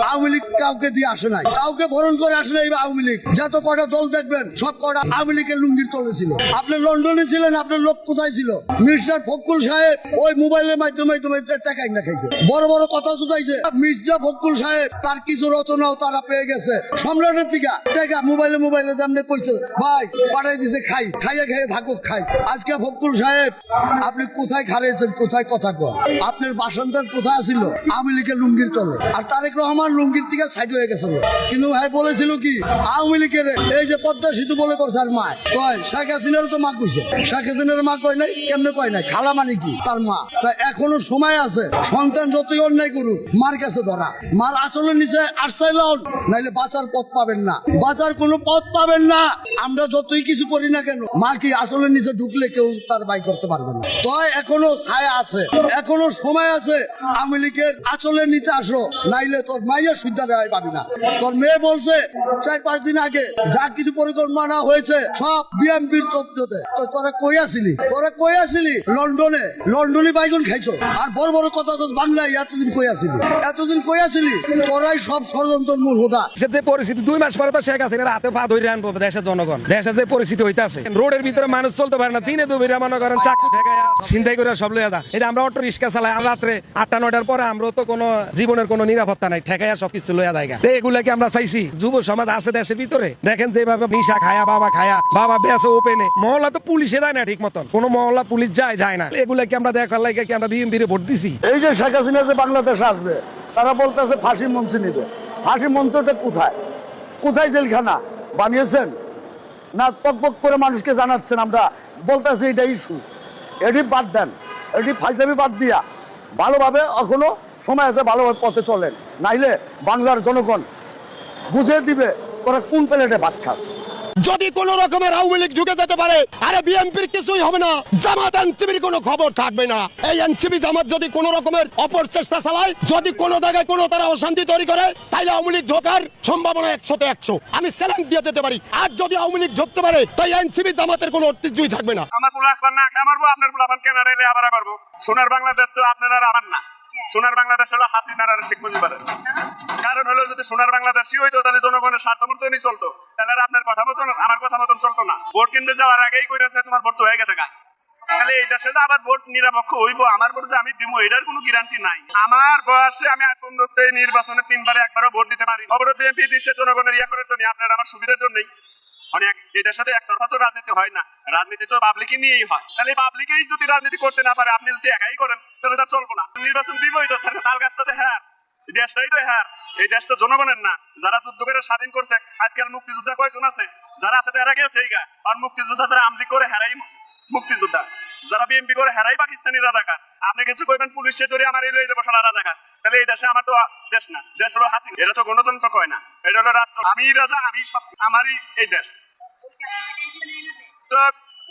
আওয়ামী লীগ কাউকে দিয়ে আসে নাই, কাউকে বরণ করে আসে নাই। আওয়ামী লীগ যত কটা দল দেখবেন সব কটা আওয়ামী লীগের লুঙ্গির তলে ছিল। আপনি লন্ডনে ছিলেন, আপনার লোক কোথায় ছিল? মির্জা ফখরুল সাহেব ওই মোবাইলের মাধ্যমে টাকা না খাইছে, বড় বড় কথা শুধাইছে। মির্জা ফখরুল সাহেব তার কিছু রচনাও তারা পেয়ে গেছে সম্রাটের দিকে টাকা মোবাইলে যেমন কইছে ভাই পাঠাই দিছে, খাই খাইয়ে খাইয়ে থাকুক খাই। আজকে ফখরুল সাহেব আপনি কোথায় খারিয়েছেন, কোথায় কথা কন? আপনার বাসন্তার কোথায় ছিল? আওয়ামী লীগের লুঙ্গির তলে। আর তারেক রহমান লুঙ্গির থেকে সাইড হয়ে গেছিল, কিন্তু ভাই বলেছিল কি আওয়ামী লীগের এই যে পদ্মা সেতু বলে করছে আর মা কয়, শেখ হাসিনারও তো মা কইছে। শেখ হাসিনার মা কয় নাই, কেমনে কয় নাই? খালা মানে কি তার মা। তাই এখনো সময় আছে, সন্তান যতই অন্যায় করুক মার কাছে ধরা। মার আসলের নিচে আশ্রয় নাইলে বাঁচার পথ পাবেন না, বাঁচার কোনো পথ পাবেন না। আমরা যতই কিছু করি না কেন, মা কি আসলের নিচে ঢুকলে কেউ তার বাই করতে পারবে না। তাই এখনো ছায়া আছে, এখনো সময় আছে। আওয়ামী লীগের আচলের নিচে আসো, নাইলে তোর মাইয়ের সুবিধা দেওয়াই পাবি না। তোর মেয়ে বলছে 4-5 দিন আগে যা কিছু পরিকল্পনা হয়েছে সব বিএনপির তথ্যতে। তো তোরা কই আসিলি? লন্ডনে বাইগন খাইছো আর বড় বড় কথা বাংলায় এতদিন কই আসিলি? তোরাই সব ষড়যন্ত্রের মূল হোতা। যে পরিস্থিতি 2 মাস পরে তো শেখ হাসিনার হাতে পা ধরে আনবো দেশের জনগণ। দেশের যে পরিস্থিতি হইতাছে, রোডের ভিতরে মানুষ চলতে পারে না, দিনে দুপুরে মনে করেন চাকু ঠেকায়া ছিনতাই করে সব লইয়া দা। এই যে আমরা অটো রিক্সা চালাই রাত্রে 8টা-9টার পরে, আমরা তো কোনো জীবনের কোনো নিরাপত্তা নাই, ঠেকায়া সবকিছু লইয়া দেয়। এগুলাকে আমরা চাইছি? যুব সমাজ আছে দেশের ভিতরে, দেখেন যেভাবে নিশা খায়া বাবা বেসে ওপেনে, মহল্লা তো পুলিশে যায় না ঠিক মতন, কোন মহল্লা পুলিশ যায় না। এগুলাকে আমরা দেখার লাগে কি আমরা বিএনপির ভোট দিছি? এই যে শেখ হাসিনা যে বাংলাদেশে আসবে, তারা বলতেছে ফাঁসি মঞ্চ নিবে। ফাঁসি মঞ্চটা কোথায় জেলখানা বানিয়েছেন না তকবক করে মানুষকে জানাচ্ছেন? আমরা বলতেছি এটা ইস্যু, এটি বাদ দেন, এটি ফাইজলামি বাদ দিয়া ভালোভাবে এখনো সময় আছে, ভালোভাবে পথে চলেন, নাইলে বাংলার জনগণ বুঝে দিবে তোরা কোন প্লেটে ভাত খাস। যদি কোন রকমের আওয়ামী লীগ ঢুকে যেতে পারে, আরে বিএনপির কিছুই হবে না, জামাত এনসিবির কোনো খবর থাকবে না। এই এনসিবি জামাত যদি কোন রকমের অপচেষ্টা চালায়, যদি কোন জায়গায় কোনো তারা অশান্তি তৈরি করে, তাহলে আওয়ামী লীগ ঢোকার সম্ভাবনা 100-তে 100 আমি চ্যালেঞ্জ দিয়ে দিতে পারি। আর যদি আওয়ামী লীগ ঢুকতে পারে, তাই এনসিবি জামাতের কোনো ঐতিহ্যই থাকবে না। আমার পোলাপান না কামারবো, আপনার পোলাপান কেনারে আবার করবো। সোনার বাংলাদেশ তো আপনারা আর আমার না, সোনার বাংলাদেশ হলো হাসিনার আর শেখ মুজিবের। কারণ হলো যদি সোনার বাংলাদেশই হইতো তাহলে জনগণের স্বার্থ মতনই চলতো, তাহলে আপনার কথা মতন আমার কথা মতন চলতো না। ভোট কিনতে যাওয়ার আগেই কইতেছে তোমার ভোট তো হয়ে গেছে গা, তাহলে এই দেশে যে আবার ভোট নিরপেক্ষ হইব, আমার ভোট যে আমি দিব এটার কোনো গ্যারান্টি নাই। আমার বয়সে আমি আজ পর্যন্ত নির্বাচনে 3বারে একবারও ভোট দিতে পারি। অবরোধ বিএনপি দিচ্ছে জনগণের ইয়া করার জন্য, আপনার আমার সুবিধার জন্যই। অনেক এই দেশে তো একতরফা তো রাজনীতি হয় না, রাজনীতি তো পাবলিকই নিয়েই হয়। তাহলে পাবলিকেই যদি রাজনীতি করতে না পারে, আপনি যদি একাই করেন তাহলে তার চলবো না। নির্বাচন দিবই তো, তাল গাছটাতে হ্যাঁ, দেশটাই তো হ্যাঁ, এই দেশ তো জনগণের না। যারা যুদ্ধ করে স্বাধীন করছে, আজকাল মুক্তিযোদ্ধা কয়জন আছে? যারা আছে তারা গেছে এই গা। আর মুক্তিযোদ্ধা যারা আমলি করে হেরাই মুক্তিযোদ্ধা, যারা বিএনপি করে হেরাই পাকিস্তানি রাজাকার। আপনি কিছু কইবেন পুলিশে ধরে আমার এই লই দেবো সারা রাজাকার, তাহলে এই দেশে আমার তো দেশ না, দেশ হলো হাসিনা। এটা তো গণতন্ত্র কয় না, এটা হলো রাষ্ট্র। আমি রাজা, আমি সব, আমারই এই দেশ। তো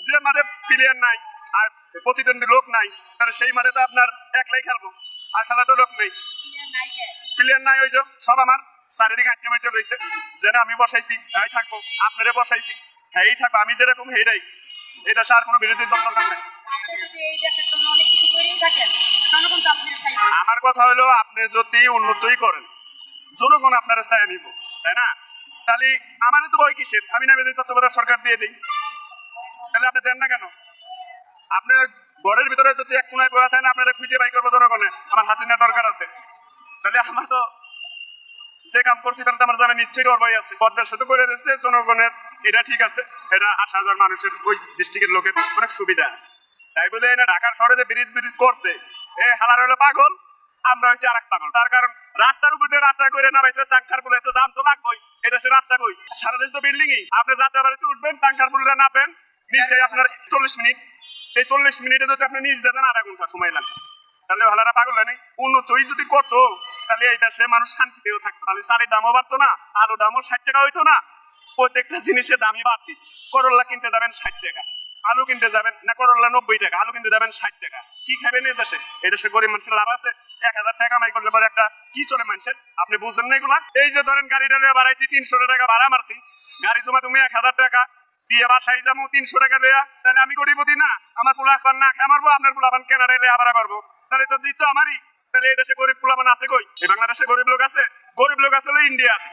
যে মাঠে প্লেয়ার নাই আর প্রতিদ্বন্দ্বী লোক নাই, তাহলে সেই মাঠে তো আপনার একলাই খেলবো, আর খেলা তো লোক নেই, প্লেয়ার নাই। ওই যে সব আমার চারিদিকে আটকে মেটে রয়েছে, যেন আমি বসাইছি এই থাকবো, আপনারে বসাইছি এই থাকবো, আমি যেরকম হেরাই। এই দেশে আর কোনো বিরোধী দল দরকার নাই। আমার কথা হলো আপনি যদি উন্নতই করেন, জনগণ আপনারা চাই নিব, তাই না? তাহলে আমার তো ভয় কিসের? আমি না তত্ত্বাবধায়ক সরকার দিয়ে দিই, তাহলে আপনি দেন না কেন? আপনার ঘরের ভিতরে যদি এক কোনায় বয়া থাকেন, আপনারা খুঁজে বাই করবো জনগণে আমার হাসিনার দরকার আছে, তাহলে আমার তো যে কাম করছি তাহলে আমার জানা নিশ্চয়ই ডর ভয় আছে। পদ্মার সাথে করে দিচ্ছে জনগণের, এটা ঠিক আছে, এটা 80,000 মানুষের ওই ডিস্ট্রিক্টের লোকের অনেক সুবিধা আছে। তাই বলে এনে ঢাকার শহরে যে ব্রিজ করছে, এ হালার হলো পাগল, আমরা হচ্ছে আর এক পাগল। তার কারণ রাস্তার উপর দিয়ে রাস্তা করে না পাইছে চাঙ্কার পুলে, তো জাম তো লাগবেই। এই দেশে রাস্তা কই? সারা দেশ তো বিল্ডিং ই। আপনি যাত্রাবাড়িতে উঠবেন, চাঙ্কার পুলে নামবেন, নিচে আপনার 40 মিনিট। এই 40 মিনিটে যদি আপনি নিচ দেন আধা ঘন্টা সময় লাগবে, তাহলে হালারা পাগল হয় নাই? উন্নতই যদি করতো তাহলে এই দেশে মানুষ শান্তিতেও থাকতো, তাহলে চালের দামও বাড়তো না, আলুর দামও 60 টাকা হইতো না, প্রত্যেকটা জিনিসের দামই বাড়তি। করল্লা কিনতে যাবেন 60 টাকা, আলু কিনতে যাবেন না, করল্লা 90 টাকা, আলু কিনতে যাবেন 60 টাকা। কি খাবেন এই দেশে? এই দেশে গরিব মানুষের লাভ আছে? 1000 টাকা কামাই করলে পরে একটা কি চলে মানুষের? আপনি বুঝছেন না এগুলা? এই যে ধরেন গাড়িটা লিয়ে বাড়াইছি, 300 টাকা ভাড়া মারছি, গাড়ি জমা তুমি 1000 টাকা দিয়ে বাসায় যাবো 300 টাকা লিয়া, তাহলে আমি গরিবতী না? আমার পোলাপান না কামারবো, আপনার পোলাপান কেনারে লিয়ে আবার করবো, তাহলে তো জিত তো আমারই। তাহলে এই দেশে গরিব পোলাপান আছে কই? এই বাংলাদেশে গরিব লোক আছে? গরিব আছে হলো ইন্ডিয়াতে,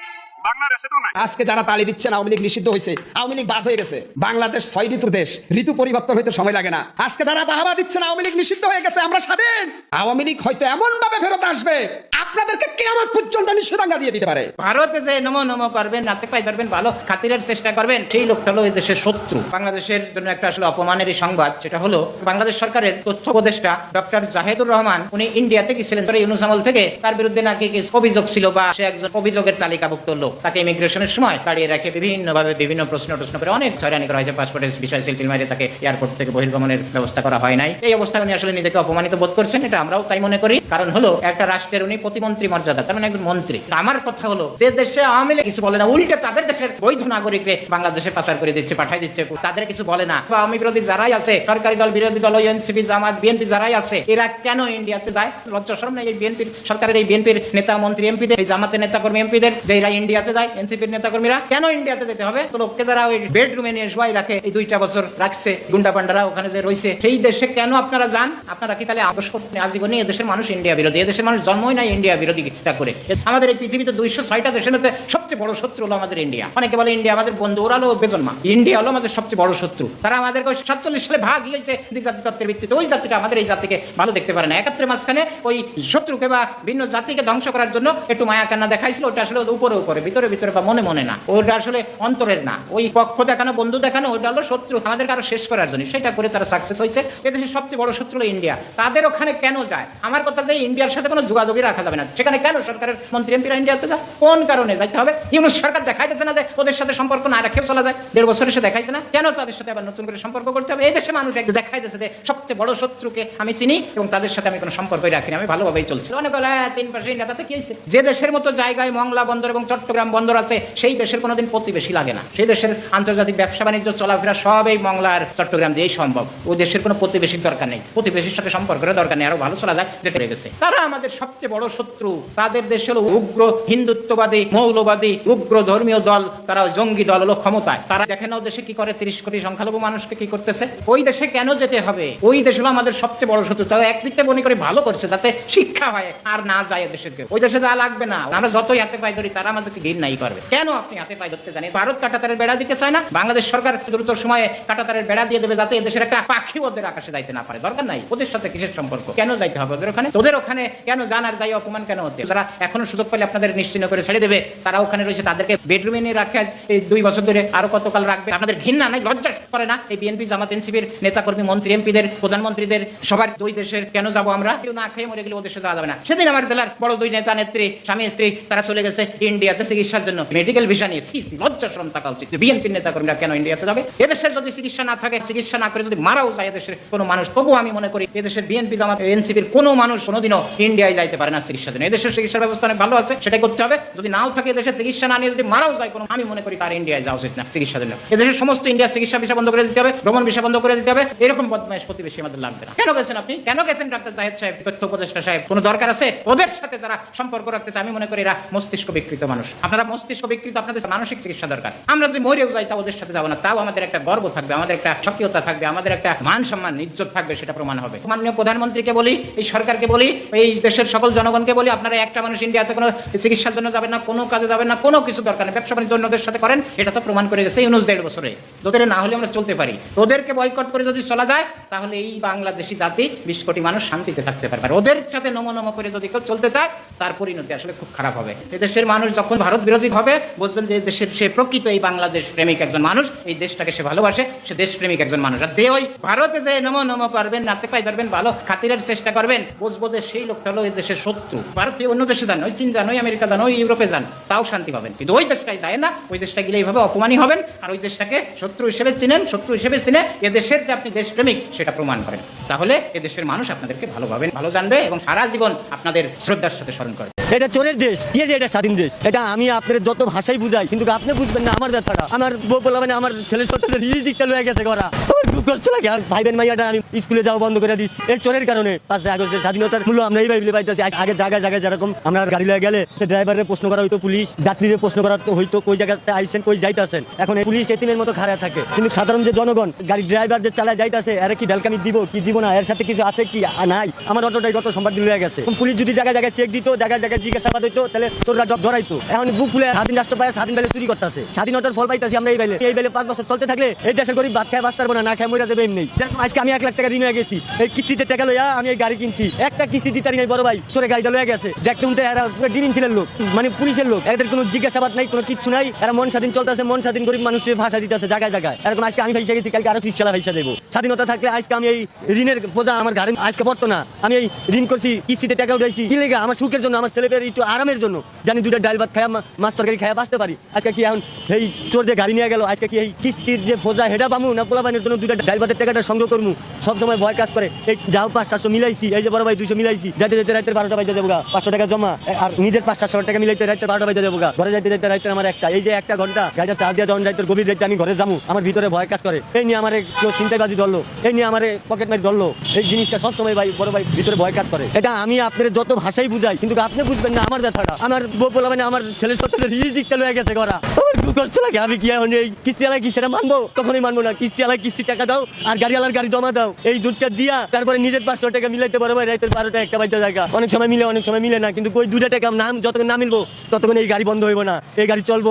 বাংলাদেশে তো নাই। আজকে যারা তালি দিচ্ছেন আওয়ামী লীগ নিষিদ্ধ হয়েছে, আওয়ামী লীগ বাদ হয়ে গেছে। বাংলাদেশ 6 ঋতুর দেশ, ঋতু পরিবর্তন হইতে সময় লাগে না। আজকে যারা বাহাবা দিচ্ছেন আওয়ামী লীগ নিষিদ্ধ হয়ে গেছে, আমরা স্বাধীন। আওয়ামী লীগ হয়তো এমন ভাবে ফেরত আসবে, আপনাদেরকে কিয়ামত পর্যন্ত নিষেধাজ্ঞা দিয়ে দিতে পারে। ভারতে যে নমো নমো করবেন, নাতে পাই ধরবেন, ভালো খাতিরের চেষ্টা করবেন, সেই লোকটা হলো এই দেশের শত্রু। বাংলাদেশের জন্য একটা আসলে অপমানেরই সংবাদ, সেটা হলো বাংলাদেশ সরকারের তথ্য উপদেষ্টা ডক্টর জাহেদুর রহমান, উনি ইন্ডিয়াতে গেছিলেন ইউনূস আমল থেকে। তার বিরুদ্ধে নাকি কিছু অভিযোগ ছিল বা সে একজন অভিযোগের তালিকাভুক্ত লোক। তাকে ইমিগ্রেশনের সময় দাঁড়িয়ে রেখে বিভিন্নভাবে বিভিন্ন প্রশ্ন করে অনেক হয়রানি করা হয়েছে। পাসপোর্টের বিষয় সিলটিল মারে তাকে এয়ারপোর্ট থেকে বহির্গমনের ব্যবস্থা করা হয় নাই। এই অবস্থায় উনি আসলে নিজেকে অপমানিত বোধ করছেন, এটা আমরাও তাই মনে করি। কারণ হলো একটা রাষ্ট্রের উনি প্রতিমন্ত্রী মর্যাদা, তার মানে একজন মন্ত্রী। আমার কথা হলো যে দেশে আওয়ামী লীগ কিছু বলে না, উল্টে তাদের দেশের বৈধ নাগরিককে বাংলাদেশে পাচার করে দিচ্ছে, পাঠাই দিচ্ছে, তাদের কিছু বলে না। আওয়ামী বিরোধী যারাই আছে, সরকারি দল বিরোধী দল, এনসিপি, জামাত, বিএনপি যারাই আছে, এরা কেন ইন্ডিয়াতে যায়? লজ্জা শরম নেই এই বিএনপির সরকারের, এই বিএনপির নেতা মন্ত্রী এমপিদের, এই জামাতের নেতা কর্মী এমপিদের, যে এরা ইন্ডিয়াতে যায়, এনসিপির নেতা কর্মীরা কেন ইন্ডিয়াতে যেতে হবে? তো লোককে যারা ওই বেডরুমে নিয়ে শোয়াই রাখে, এই 2টা বছর রাখছে গুন্ডা পান্ডারা ওখানে যে রয়েছে, সেই দেশে কেন আপনারা যান? আপনারা কি তাহলে আদর্শ আজীবনই এদেশের মানুষ ইন্ডিয়া বিরোধী? এদেশের মানুষ জন্মই নাই ইন্ডিয়া বিরোধিতা করে। আমাদের এই পৃথিবীতে 206টা দেশের মধ্যে সবচেয়ে বড় শত্রু হলো আমাদের ইন্ডিয়া। অনেকে বলে ইন্ডিয়া আমাদের বন্ধু, ওরা হলো বেজন্মা। ইন্ডিয়া হলো আমাদের সবচেয়ে বড় শত্রু। তারা আমাদেরকে 47 সালে ভাগ হয়েছে দ্বিজাতি তত্ত্বের ভিত্তিতে। ওই জাতিটা আমাদের এই জাতিকে ভালো দেখতে পারে না। 71 মাঝখানে ওই শত্রুকে বা ভিন্ন জাতিকে ধ্বংস করার জন্য একটু মায়া কান্না দেখাইছিল। ওটা আসলে উপরে উপরে, ভিতরে ভিতরে বা মনে মনে না, ওটা আসলে অন্তরের না। ওই পক্ষ দেখানো, বন্ধু দেখানো, ওটা হলো শত্রু আমাদেরকে আরো শেষ করার জন্য। সেটা করে তারা সাকসেস হয়েছে। এদেশের সবচেয়ে বড় শত্রু হলো ইন্ডিয়া। তাদের ওখানে কেন যায়? আমার কথা যে ইন্ডিয়ার সাথে কোনো যোগাযোগই রাখা যাবে না। সেখানে কেন সরকারের মন্ত্রী এমপিরা ইন্ডিয়াতে যায়? কোন কারণে যাইতে হবে? ইউনূস সরকার দেখাইতেছে না যে ওদের সাথে সম্পর্ক না রাখেও চলা যায়? 1.5 বছর এসে দেখাইছে না? কেন তাদের সাথে আবার নতুন করে সম্পর্ক করতে হবে? এই দেশে মানুষ একটু দেখাইতেছে যে সবচেয়ে বড় শত্রুকে আমি চিনি এবং তাদের সাথে আমি কোনো সম্পর্কই রাখিনি, আমি ভালোভাবেই চলছি। অনেক বলে 3 পাশে ইন্ডিয়া, তাতে কি হয়েছে? যে দেশের মতো জায়গায় মংলা বন্দর এবং চট্টগ্রাম বন্দর আছে, সেই দেশের কোনোদিন প্রতিবেশী লাগে না। সেই দেশের আন্তর্জাতিক ব্যবসা বাণিজ্য চলাফেরা সব এই মংলা আর চট্টগ্রাম দিয়েই সম্ভব। ওই দেশের কোনো প্রতিবেশীর দরকার নেই, প্রতিবেশীর সাথে সম্পর্কের দরকার নেই, আরো ভালো চলা যায় যেটা হয়ে গেছে। তারা আমাদের সবচেয়ে বড় শত্রু। তাদের দেশ হলো উগ্র হিন্দুত্ববাদী, মৌলবাদী, উগ্র ধর্মীয় দল, তারা জঙ্গি দল হলো ক্ষমতায়। তারা দেখেন ও দেশে কি করে, 30 কোটি সংখ্যালঘু মানুষকে কি করতেছে। ওই দেশে কেন যেতে হবে? ওই দেশ হলো আমাদের সবচেয়ে বড় শত্রু। তাও একদিক থেকে মনে করে ভালো করছে, যাতে শিক্ষা হয় আর না যায় দেশের কেউ। ওই দেশে যা লাগবে না, আমরা যতই হাতে পায়ে ধরি তারা আমাদেরকে ঘৃণা নাই করবে। কেন আপনি হাতে পায়ে ধরতে জানেন? ভারত কাঁটাতারের বেড়া দিতে চায় না, বাংলাদেশ সরকার দ্রুত সময়ে কাঁটাতারের বেড়া দিয়ে দেবে, যাতে দেশের একটা পাখি ওদের আকাশে যাইতে না পারে। দরকার নাই। ওদের সাথে কিসের সম্পর্ক? কেন যাইতে হবে ওদের ওখানে? তোদের ওখানে কেন যান আর যাই অপমান কেন হচ্ছে? যারা এখনো সুযোগ পেলে আপনাদের নিশ্চিন্ন করে ছেড়ে দেবে, তারা ওখানে রয়েছে, তাদেরকে বেডরুমে নিয়ে রাখে এই 2 বছর ধরে, আরো কতকাল রাখবে? আপনাদের ঘৃণা নাই, লজ্জা করে না? এই বিএনপি, জামাত, এনসিপির নেতা কর্মী, মন্ত্রী এমপিদের, প্রধানমন্ত্রীদের সবার ওই দেশের কেন যাবো আমরা? কেউ না খেয়ে মরে গেলে ও দেশে যাওয়া যাবে না। সেদিন আমার জেলার বড় 2 নেতা নেত্রী, স্বামী স্ত্রী, তারা চলে গেছে ইন্ডিয়াতে চিকিৎসার জন্য, মেডিকেল ভিসা নিয়ে। লজ্জা শরম থাকা উচিত। বিএনপির নেতা কর্মীরা কেন ইন্ডিয়াতে যাবে? এদেশের যদি চিকিৎসা না থাকে, চিকিৎসা না করে যদি মারাও যায় এদেশের কোনো মানুষ, তবুও আমি মনে করি এদেশের বিএনপি, জামাত, এনসিপির কোনো মানুষ কোনোদিনও ইন্ডিয়ায় যাইতে পারে না চিকিৎসার জন্য। এদেশের চিকিৎসা ব্যবস্থা অনেক ভালো আছে, সেটাই করতে হবে। যদি নাও থাকে এদেশের চিকিৎসা না নিয়ে যদি মারাও যায় কোনো, আমি মনে করি তার ইন্ডিয়ায় যাওয়া উচিত না চিকিৎসার জন্য। এদেশের সমস্ত ইন্ডিয়ার চিকিৎসা ভিসা বন্ধ করে দিতে হবে, ভ্রমণ ভিসা বন্ধ করে দিতে হবে। এরকম বদমাইশ প্রতিবেশী আমাদের লাগবে না। কেন গেছেন আপনি? কেন গেছেন ডাক্তার জাহেদ সাহেব, তথ্য উপদেষ্টা সাহেব? কোনো দরকার আছে? ওদের সাথে যারা সম্পর্ক রাখতে চায়, আমি মনে করি এরা মস্তিষ্ক বিকৃত মানুষ। আপনারা মস্তিষ্ক বিকৃত, আপনাদের মানসিক চিকিৎসা দরকার। আমরা যদি মরেও যাই তাও ওদের সাথে যাবো না, তাও আমাদের একটা গর্ব থাকবে, আমাদের একটা সক্রিয়তা থাকবে, আমাদের একটা মান সম্মান ইজ্জত থাকবে, সেটা প্রমাণ হবে। মাননীয় প্রধানমন্ত্রীকে বলি, এই সরকারকে বলি, এই দেশের সকল জনগণকে বলি, আপনারা একটা মানুষ ইন্ডিয়াতে কোনো চিকিৎসার জন্য যাবেন না, কোনো কাজে যাবেন না, কোনো কিছু দরকার নেই। ব্যবসা বাণিজ্য অন্যদের সাথে করেন, এটা তো প্রমাণ করে গেছে ইউনূস 1.5 বছরে। তোদের না হলে আমরা চলতে পারি। ওদেরকে বয়কট করে যদি চলা যায়, তাহলে এই বাংলাদেশি জাতি 20 কোটি মানুষ শান্তিতে থাকতে পারবে। আর ওদের সাথে নমো নমো করে যদি কেউ চলতে চায়, তার পরিণতি আসলে খুব খারাপ হবে। এদেশের মানুষ যখন ভারত বিরোধী হবে, বুঝবেন যে দেশের সে প্রকৃত এই বাংলাদেশ প্রেমিক একজন মানুষ, এই দেশটাকে সে ভালোবাসে, সে দেশপ্রেমিক একজন মানুষ। আর যে ওই ভারতে যে নমো নমো করবেন, নাতে পাই ধরবেন, ভালো খাতিরের চেষ্টা করবেন, বুঝবো যে সেই লোকটা হলো এই দেশের শত্রু। ভারতীয় অন্য দেশে যান, ওই চীন যান, ওই আমেরিকা যান, ওই ইউরোপে যান, তাও শান্তি পাবেন। কিন্তু ওই দেশটাই যায় না, ওই দেশটা গেলে এইভাবে অপমানই হবেন। আর ওই দেশটাকে শত্রু হিসেবে চিনেন, শত্রু হিসেবে চিনে এদেশের যে আপনি দেশপ্রেমিক সেটা প্রমাণ করেন। তাহলে এদেশের মানুষ আপনাদেরকে ভালোভাবে ভালো জানবে এবং সারা জীবন আপনাদের শ্রদ্ধার সাথে স্মরণ করবে। এটা চোরের দেশ, কি যে এটা স্বাধীন দেশ। এটা আমি আপনার যত ভাষাই বুঝাই, কিন্তু আপনি বুঝবেন না আমার ব্যাপারটা। আমার বউ বলবেন, আমার ছেলে সত্যি রিজিকটা লয়ে গেছে করা, আমার দুঃখ কষ্ট লাগে। আর ভাই বোন মাইয়াটা আমি স্কুলে যাওয়া বন্ধ করে দিচ্ছি এই চোরের কারণে। 5 আগস্টের স্বাধীনতার মূল্য আমরা এইভাবে পাইতেছি। আগে জায়গায় জায়গায় যেরকম আমরা গাড়ি লয়ে গেলে ড্রাইভারের প্রশ্ন করা হইতো, পুলিশ যাত্রীদের প্রশ্ন করা হইতো কই জায়গাতে আইছেন কই যাইতেছেন। এখন পুলিশ এতিমের মতো খাড়া থাকে, কিন্তু সাধারণ যে জনগণ গাড়ি ড্রাইভার যে চালায় যাইতেছে এর কি ভেলকামি দিব কি দিব না, এর সাথে কিছু আছে কি নাই। আমার অটোটাই গত সোমবার দিন লয়ে গেছে। পুলিশ যদি জায়গায় জায়গায় চেক দিত, জায়গায় জায়গায় জিজ্ঞাসাবাদ হইতো, তাহলে চোররা ধরাইতো। এখন বুক খুলে স্বাধীন রাষ্ট্র পায় স্বাধীন বেলে চুরি করতেছে। স্বাধীনতার ফল পাইতেছি আমরা এই বেলে 5 বছর চলতে থাকলে এই দেশের গরিব ভাত খায় বাঁচতে পারবো না, না খায় মরে যাবে এমনি। আজকে আমি 1 লাখ টাকা ঋণ হয়ে গেছি, এই কিস্তিতে টাকা লইয়া আমি এই গাড়ি কিনছি। একটা কিস্তি দিতারি নাই বড় ভাই, চোরে গাড়িটা লয়ে গেছে। দেখতে শুনতে এরা ডিভিনশনের লোক, মানে পুলিশের লোক, এদের কোনো জিজ্ঞাসাবাদ নাই, কোনো কিচ্ছু নাই। এরা মন স্বাধীন চলতেছে, মন স্বাধীন গরিব মানুষের ভাষা দিতেছে জায়গায় জায়গায়। এরকম আজকে আমি ভাইসা গেছি, কালকে আরো রিক্সালা ভাইসা দেবো। স্বাধীনতা থাকলে আজকে আমি এই ঋণের বোঝা আমার গাড়ি আজকে পড়তো না। আমি এই ঋণ করছি, কিস্তিতে টাকা উঠাইছি, কি লেগে আমার সুখের জন্য, আমার ছেলেপের একটু আরামের জন্য, জানি 2টা ডাল ভাত খায়া মাছ তরকারি খায়া বাঁচতে পারি। আজকে কি এখন এই চোর যে গাড়ি নিয়ে গেল, আজকে কি এই কিস্তির যে বোঝা হেডা পামু না পোলাপানের জন্য 2টা ডাল ভাতের টাকাটা সংগ্রহ করবো? সবসময় ভয় কাজ করে। এই যাও 500-700 মিলাইছি, এই যে বড় ভাই 200 মিলাইছি, যাইতে যাইতে রাতের 12টা বাজে যাবো, 500 টাকা জমা, আর নিজের 500-700 টাকা মিলাইতে রাতের 12টা বাজে যাবো। ঘরে যাইতে যাইতে রাতের আমার একটা, এই যে 1 ঘন্টা গাড়িটা চার্জ দিয়ে যখন রাতের গভীর রাতে আমি ঘরে যাবো, আমার ভিতরে ভয় কাজ করে। এই নিয়ে আমার কেউ ছিনতাইবাজি ধরলো, এই নিয়ে আমার পকেট মারি ধরলো, এই জিনিসটা সবসময় ভাই বড় ভাই ভিতরে ভয় কাজ করে। এটা আমি আপনার যত ভাষাই বুঝাই, কিন্তু আপনি বুঝবেন না আমার ব্যথাটা। আমার বউ বলা মানে আমার ছেলের সাথে রিজিকটা লয়ে গেছে করা, আমার খুব কষ্ট লাগে। আমি কি এখন এই কিস্তিওয়ালা কি সেটা মানবো? কখনোই মানবো না। কিস্তিওয়ালা কিস্তি টাকা দাও আর গাড়িওয়ালার গাড়ি জমা দাও, এই দুধটা দিয়া তারপরে নিজের 500 টাকা মিলাইতে পারো ভাই। রাতের 12টা 1টা বাজে জায়গা অনেক সময় মিলে, অনেক সময় মিলে না, কিন্তু ওই 2টা টাকা নাম যতক্ষণ না মিলবো ততক্ষণ এই গাড়ি বন্ধ হইব না, এই গাড়ি চলবো।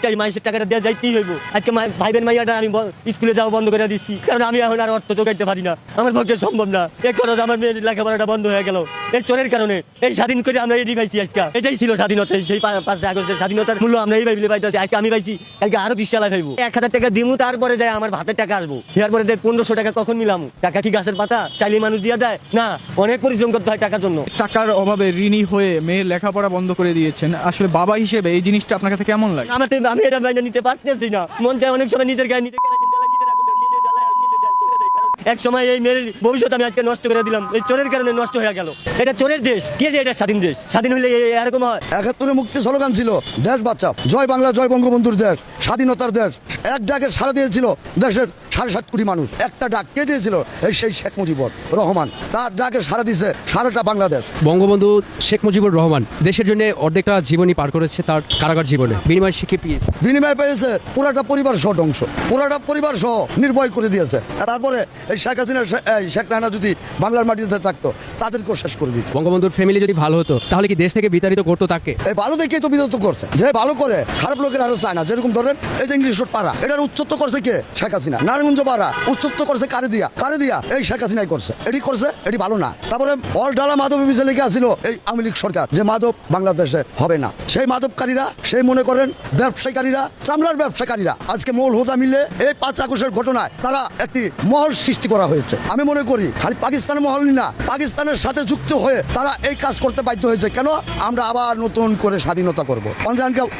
এই মাসের টাকাটা দেওয়া যাইতেই হইব। আজকে ভাই বোন মাইয়াটা আমি স্কুলে যাওয়া বন্ধ করে দিচ্ছি, কারণ আমি এখন আর অর্থ জোগাইতে পারি না, আমার পক্ষে সম্ভব না। এই খরচ আমার মেয়ের লেখাপড়াটা বন্ধ হয়ে গেল এই চোরের কারণে। এই স্বাধীন করে আমরা এটি পাইছি আজকে, এটাই ছিল স্বাধীনতা। সেই 5 আগস্টের স্বাধীনতার মূল্য আমরা এই ভাইলে পাইতেছি। আজকে আমি পাইছি, কালকে আরো 20 চালা খাইবো। 1000 টাকা দিমু, তারপরে যায় আমার ভাতের টাকা আসবো। এরপরে দেখ 1500 টাকা কখন মিলামু? টাকা কি গাছের পাতা চাইলে মানুষ দিয়ে দেয়? না, অনেক পরিশ্রম করতে হয় টাকার জন্য। টাকার অভাবে ঋণী হয়ে মেয়ের লেখাপড়া বন্ধ করে দিয়েছেন। আসলে বাবা হিসেবে এই জিনিসটা আপনার কাছে কেমন লাগে? আমি এটা মাইনে নিতে পারতেছি না। মন চায় অনেক সময় নিজের গায়ে নিজে কেরাসিন জ্বালাই, নিজের আগুন নিজে জ্বালায়, নিজে চলে যায়। কারণ এক সময় এই মেয়ের ভবিষ্যৎ আমি আজকে নষ্ট করে দিলাম, এই চোরের কারণে নষ্ট হয়ে গেল। এটা চোরের দেশ, কে যে এটা স্বাধীন দেশ? স্বাধীন হইলে এরকম হয়? 71 মুক্তি স্লোগান ছিল, দেশ বাঁচাও, জয় বাংলা, জয় বঙ্গবন্ধুর দেশ, স্বাধীনতার দেশ। এক ডাকে সাড়া দিয়েছিল দেশের 7.5 কোটি মানুষ। একটা ডাক কে দিয়েছিল? এই সেই শেখ মুজিবুর রহমান। তার ডাকে সাড়া দিয়েছে সারাটা বাংলাদেশ। বঙ্গবন্ধু শেখ মুজিবুর রহমান দেশের জন্য অর্ধেকটা জীবনই পার করেছে তার কারাগার জীবনে, বিনিময় শিখে পেয়েছে। বিনিময় পেয়েছে পুরাটা পরিবার সহ ধ্বংস, পুরাটা পরিবার সহ নির্ভয় করে দিয়েছে। তারপরে এই শেখ হাসিনা, শেখ রানা যদি বাংলার মাটিতে থাকতো তাদেরকেও শেষ করে দিত। বঙ্গবন্ধুর ফ্যামিলি যদি ভালো হতো তাহলে কি দেশ থেকে বিতাড়িত করতো তাকে? এই ভালো দেখেই তো বিরত করছে। যে ভালো করে খারাপ লোকের আরো চায় না। যেরকম ধরেন এই যে ইংলিশ রোড পাড়া, এটার উচ্চত্ব করছে কে? শেখ হাসিনা। নারায়ণগঞ্জ পাড়া উচ্চত্ব করছে কারে দিয়া এই শেখ হাসিনাই করছে। এটি করছে, এটি ভালো না। তারপরে অল ডালা মাদক বিষয় লেগে আসছিল এই আওয়ামী লীগ সরকার, যে মাদক বাংলাদেশে হবে না। সেই মাদককারীরা, সেই মনে করেন ব্যবসায়ীকারীরা, চামড়ার ব্যবসায়ীকারীরা, আজকে মৌল হোদা মিলে এই 5 আগস্টের ঘটনায় তারা একটি মহল সৃষ্টি করা হয়েছে। আমি মনে করি খালি পাকিস্তানের মহল না, পাকিস্তানের সাথে যুক্ত হয়ে তারা এই কাজ করতে বাধ্য হয়েছে। কেন? আমরা আবার নতুন করে স্বাধীনতা করবো।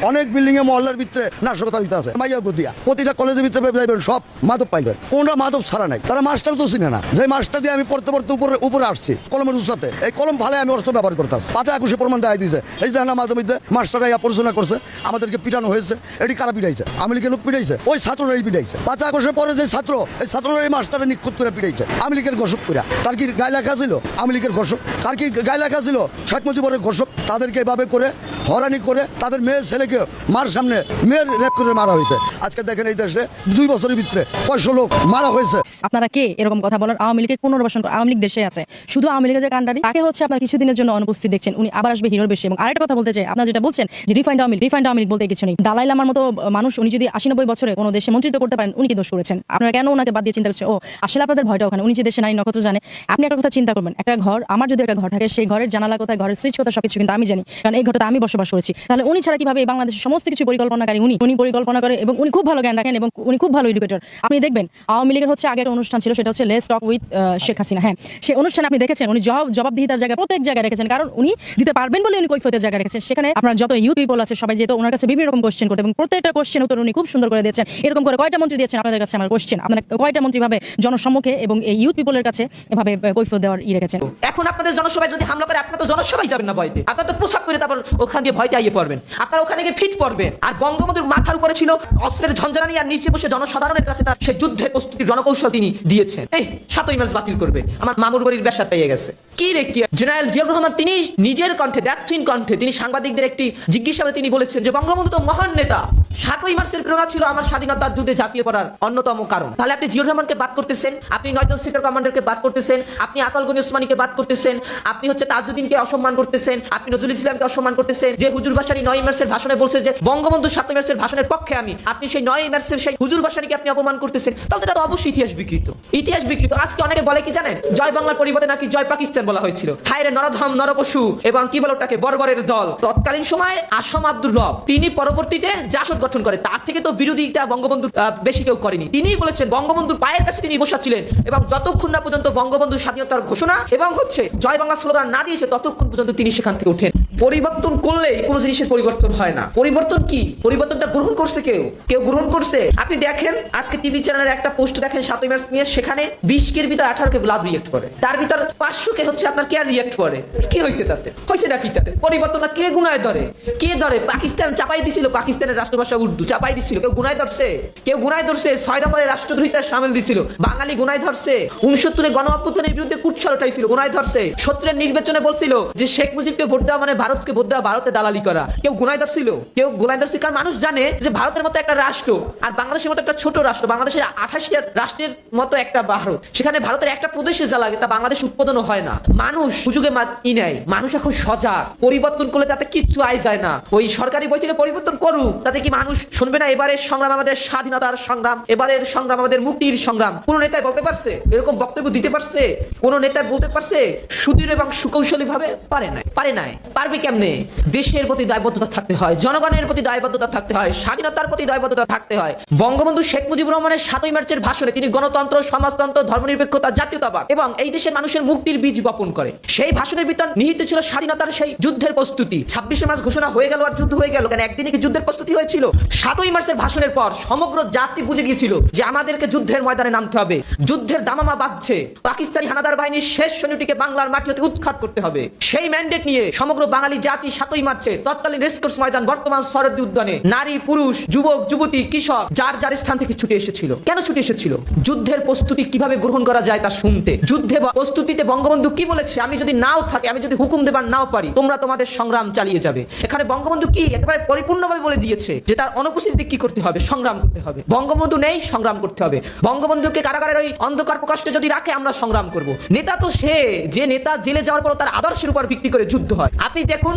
অনেক বিল্ডিং এ মহল্লার ভিতরে নাশকতা হইতে আছে, মাইয়া গদিয়া প্রতিটা কলেজের ভিতরে যাইবেন সব মাদক পাইবেন, কোনটা মাদক ছাড়া নাই। তারা মাস্টার তো চিনে না, যে মাস্টার দিয়ে আমি পড়তে পড়তে উপরে আসছি কলমের উচ্চাতে, এই কলম ভালে আমি অস্ত্র ব্যবহার করতেছি। 5 আগস্টে প্রমাণ দেখাই দিয়েছে। এই দেখেন মাঝে মধ্যে মাস্টাররা পড়াশোনা করছে, আমাদেরকে পিটানো হয়েছে। এটি কারা পিটাইছে? আওয়ামী লীগের লোক পিটাইছে, ওই ছাত্ররাই পিটাইছে। 5 আগস্টের পরে যে ছাত্র, এই ছাত্ররা এই মাস্টারে নিখুঁত করে পিটাইছে আওয়ামী লীগের ঘোষক করে। তার কি গায়ে লেখা ছিল আওয়ামী লীগের ঘোষক? কার কি গায়ে লেখা ছিল শেখ মুজিবুরের ঘোষক? তাদেরকে এভাবে করে হয়রানি করে তাদের মেয়ে ছেলেকে মার সামনে মেয়ের রেপ করে মারা হয়েছে। আজকে দেখেন এই দেশে 2 বছরের ভিতরে 500 লোক মারা হয়েছে। আপনারা কে এরকম কথা বলার? আওয়ামী লীগের পুনর্বাসন, আওয়ামী লীগ দেশে আছে, শুধু আওয়ামী লীগের যে কাণ্ডারি তাকে হচ্ছে আপনার কিছুদিনের জন্য অনুপস্থিত দেখছেন, উনি আবার আসবে হিরোর বেশি। এবং আরেকটা কথা বলতে চাই, আপনারা যেটা বলছেন যে রিফাইন্ড আওয়ামী লীগ বলতে কিছু নেই। দালাই লামার মতো মানুষ উনি যদি 80-90 বছরে কোনো দেশে মন্ত্রিত্ব করতে পারেন, উনি কি দোষ করেছেন? আপনারা কেন ওনাকে বাদ দিয়ে চিন্তা করছেন? ও আসলে আপনাদের ভয়টা ওখানে। উনি যে দেশে নারী নক্ষত্র জানে। আপনি একটা কথা চিন্তা করবেন, একটা ঘর, আমার যদি একটা ঘর থাকে, সেই ঘরের জানালা কোথায়, ঘরের সুইচ কোথায়, সবকিছু কিন্তু আমি জানি, কারণ এই ঘরটা আমি বসবাস করেছি। তাহলে উনি ছাড়া কিভাবে এই বাংলাদেশের সমস্ত কিছু পরিকল্পনাকারী? উনি পরিকল্পনা করে এবং উনি খুব ভালো জ্ঞান রাখেন এবং উনি খুব ভালো এডুকেটর। আপনি দেখবেন আওয়ামী লীগের হচ্ছে আগে একটা অনুষ্ঠান ছিল, সেটা হচ্ছে let's talk with Sheikh Hasina. হ্যাঁ, সেই অনুষ্ঠানে আপনি দেখেছেন উনি জবাবদিহিতার জায়গায় প্রত্যেক জায়গায় রেখেছেন, কারণ উনি দিতে পারবেন বলে উনি কৈফিয়তের জায়গায় রেখেছেন। সেখানে আপনার যত ইউথ পিপল আছে সবাই যেহেতু ওনার কাছে বিভিন্ন রকম কোশ্চেন করতে, এবং প্রত্যেকটা কোশ্চেন উত্তর উনি খুব সুন্দর করে দিয়েছেন। এরকম করে কয়টা মন্ত্রী দিয়েছেন আপনাদের কাছে? আমার কোশ্চেন, আপনারা কয়টা মন্ত্রী ভাবে জনসম্মুখে এবং এই ইউথ পিপলের কাছে এভাবে কৈফিয়ত দেওয়ার রেখেছেন? এখন আপনাদের জনসভায় যদি হামলা করে, আপনারা তো জনসভায় যাবেন না ভয়তে, আপনারা তো পোশাক করে তারপর ওখান দিয়ে ভয়তে আইয়ে পড়বেন, আপনারা ওখানে গিয়ে ফিট পড়বেন। আর বঙ্গবন্ধুর মাথার উপরে ছিল অস্ত্রের ঝঞ্ঝানি, আর নিচে বসে জনসাধারণের কাছে তার সেই যুদ্ধের প্রস্তুতি রণকৌশল তিনি দিয়েছেন। এই 7ই মার্চ বাতিল করবে, আমার মামুর বাড়ির ব্যবসা পেয়ে গেছে। কি রে কি? জেনারেল জিয়াউর রহমান তিনি নিজের কণ্ঠে, দ্যাথহীন কণ্ঠে তিনি সাংবাদিকদের একটি জিজ্ঞাসাবাদে তিনি বলেছেন যে বঙ্গবন্ধু তো মহান নেতা, 7ই মার্চের প্রেরণা ছিল আমার স্বাধীনতার যুদ্ধে ঝাঁপিয়ে পড়ার অন্যতম কারণ। তাহলে আপনি জিয়াউর রহমানকে বাদ করতেছেন, আপনি 9জন সেক্টর কমান্ডারকে বাদ করতেছেন, আপনি আতাল গনি ওসমানীকে বাদ করতেছেন, আপনি হচ্ছে তাজউদ্দিনকে অসম্মান করতেছেন, আপনি নজরুল ইসলামকে অসম্মান করতেছেন, যে হুজুর ভাসানী 9ই মার্চের ভাষণে বলছে যে বঙ্গবন্ধু 7ই মার্চের ভাষণের পক্ষে আমি, আপনি সেই 9ই মার্চের সেই হুজুর ভাসানীকে আপনি অপমান করতেছেন। তাহলে এটা তো অবশ্যই ইতিহাস বিকৃত, ইতিহাস বিকৃত। আজকে অনেকে বলে কি জানেন, জয় বাংলার পরিবর্তে নাকি জয় পাকিস্তান বলা হয়েছিল। হায়রে নরধম নরপশু এবং কি বলে ওটাকে বর্বরের দল। তৎকালীন সময়ে আসম আব্দুর রব তিনি পরবর্তীতে জাসদ গঠন করে, তার থেকে তো বিরোধিতা বঙ্গবন্ধু বেশি কেউ করেনি। তিনিই বলেছেন বঙ্গবন্ধুর পায়ের কাছে তিনি বসা ছিলেন এবং যতক্ষণ না পর্যন্ত বঙ্গবন্ধুর স্বাধীনতার ঘোষণা এবং হচ্ছে জয় বাংলা স্লোগান না দিয়েছে ততক্ষণ পর্যন্ত তিনি সেখান থেকে ওঠেন। পরিবর্তন করলেই কোনো জিনিসের পরিবর্তন হয় না। পরিবর্তন কি? পরিবর্তনটা গ্রহণ করছে কেউ, কেউ গ্রহণ করছে। আপনি দেখেন আজকে টিভি চ্যানেলের একটা পোস্ট দেখেন 7ই মার্চ নিয়ে, সেখানে 20 ভিতর 18 কে লাভ রিয়েক্ট করে, তার ভিতর 500 কে হচ্ছে আপনার কেয়ার রিয়েক্ট করে। কি হয়েছে তাতে? হয়েছে নাকি তাতে? পরিবর্তনটা কে গুনায় ধরে? কে ধরে? পাকিস্তান চাপাই দিছিল, পাকিস্তানের রাষ্ট্রভাষা উর্দু চাপাই দিছিল, কেউ গুনায় ধরছে? কেউ গুনায় ধরছে 6 দফারে রাষ্ট্রদ্রোহিতার সামিল দিছিল, বাঙালি গুনায় ধরছে। 69 গণ অভ্যুত্থানের বিরুদ্ধে কুটছল উঠাইছিল, গুনায় ধরছে। 70 নির্বাচনে বলছিল যে শেখ মুজিবকে ভোট দেওয়া মানে ভারতকে ভোট দেওয়া, ভারতে দালালি করা, কেউ গুনায় ধরছিল? কেউ গুনায় ধরছে? কারণ মানুষ জানে যে ভারতের মতো একটা রাষ্ট্র আর বাংলাদেশের মতো একটা ছোট রাষ্ট্র, বাংলাদেশের 28টা রাষ্ট্রের মতো একটা ভারত, সেখানে ভারতের একটা প্রদেশে যা লাগে তা বাংলাদেশ উৎপাদনও হয় না। মানুষ সুযোগে নেয়, মানুষ এখন সজাগ। পরিবর্তন করলে তাতে কিচ্ছু আয় যায় না। ওই সরকারি বই থেকে পরিবর্তন করুক, তাতে কি মানুষ শুনবে না? এবারের সংগ্রাম আমাদের স্বাধীনতার সংগ্রাম, এবারের সংগ্রাম আমাদের মুক্তির সংগ্রাম। কোন নেতাই বলতে পারছে? এরকম বক্তব্য দিতে পারছে? কোন নেতা বলতে পারছে সুদৃঢ় এবং সুকৌশলী ভাবে? পারে নাই, পারে নাই। পারবে কেমনে? দেশের প্রতি দায়বদ্ধতা থাকতে হয়, জনগণের প্রতি দায়বদ্ধতা থাকতে হয়, স্বাধীনতার প্রতি দায়বদ্ধতা থাকতে হয়। বঙ্গবন্ধু শেখ মুজিবুর রহমানের 7ই মার্চের ভাষণে তিনি গণতন্ত্র, সমাজতন্ত্র, ধর্মনিরপেক্ষতা, জাতীয়তাবাদ এবং এই দেশের মানুষের মুক্তির বীজ বপন করে। সেই ভাষণের ভিতর নিহিত ছিল স্বাধীনতার সেই যুদ্ধের প্রস্তুতি। 26শে মার্চ ঘোষণা হয়ে গেল আর যুদ্ধ হয়ে গেল কেন? একদিনে কি যুদ্ধের প্রস্তুতি হয়েছিল? 7ই মার্চের ভাষণের পর সমগ্র জাতি বুঝে গিয়েছিল যে আমাদেরকে যুদ্ধের ময়দানে নামতে হবে। যুদ্ধের দামামা বাজছে, পাকিস্তানি হানাদার বাহিনীর শেষ সৈন্যটিকে বাংলার মাটি হতে উৎখাত করতে হবে। সেই ম্যান্ডেট নিয়ে সমগ্র বাঙালি জাতি 7ই মার্চে তৎকালীন রেসকোর্স ময়দান, বর্তমান শরৎদি উদ্যানে নারী, পুরুষ, যুবক, যুবতী, কৃষক যার যার স্থান থেকে ছুটে এসেছিল। কেন ছুটে এসেছিল? যুদ্ধের প্রস্তুতি কিভাবে গ্রহণ করা যায় তা শুনতে। যুদ্ধে প্রস্তুতিতে বঙ্গবন্ধু কি বলেছে? আমি যদি নাও থাকি, আমি যদি হুকুম দেবার নাও পারি, তোমরা তোমাদের সংগ্রাম চালিয়ে যাবে। এখানে বঙ্গবন্ধু কি একেবারে পরিপূর্ণভাবে বলে দিয়েছে যে তার অনুপস্থিতিতে কি করতে হবে? সংগ্রাম করতে হবে। বঙ্গবন্ধু নেই, সংগ্রাম করতে হবে। বঙ্গবন্ধুকে কারাগারের ওই অন্ধকার প্রকাশকে যদি রাখে, আমরা সংগ্রাম করব। নেতা তো সে যে নেতা জেলে যাওয়ার পর তার আদর্শের উপর ভিত্তি করে যুদ্ধ হয়। আপনি দেখুন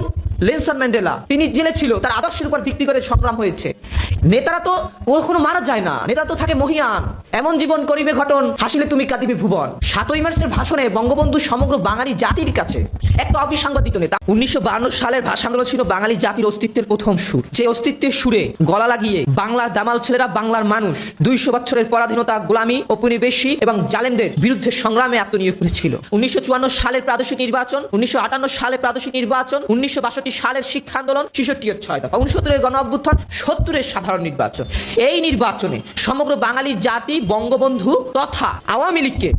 নেলসন ম্যান্ডেলা, তিনি জেলে ছিল, তার আদর্শের উপর ভিত্তি করে সংগ্রাম হয়েছে। নেতারা তো কখনো মারা যায় না, নেতা তো থাকে মহিয়ান। এমন জীবন করিবে ঘটন, হাসিলে তুমি কাঁদিবে ভুবন। 7ই মার্চের ভাষণে বঙ্গবন্ধু সমগ্র বাঙালি জাতির কাছে একটা অবিসংবাদিত নেতা। 1952 সালের ভাষা আন্দোলন ছিল বাঙালি জাতির অস্তিত্বের প্রথম সুর। যে অস্তিত্বের সুরে গলা লাগিয়ে বাংলার দামাল ছেলেরা, বাংলার মানুষ 200 বছরের পরাধীনতা, গোলামি, ঔপনিবেশী এবং জালেমদের বিরুদ্ধে সংগ্রামে আত্মনিয়োগ করেছিল। 1954 সালের প্রাদেশিক নির্বাচন, 1958 সালের প্রাদেশিক নির্বাচন, 1962 সালের শিক্ষা আন্দোলন, 66 6 দফা, 69 গণ অভ্যুত্থান, 70 সাধারণ নির্বাচন। এই নির্বাচনে সমগ্র বাঙালি জাতি বঙ্গবন্ধু তথা আওয়ামী লীগকে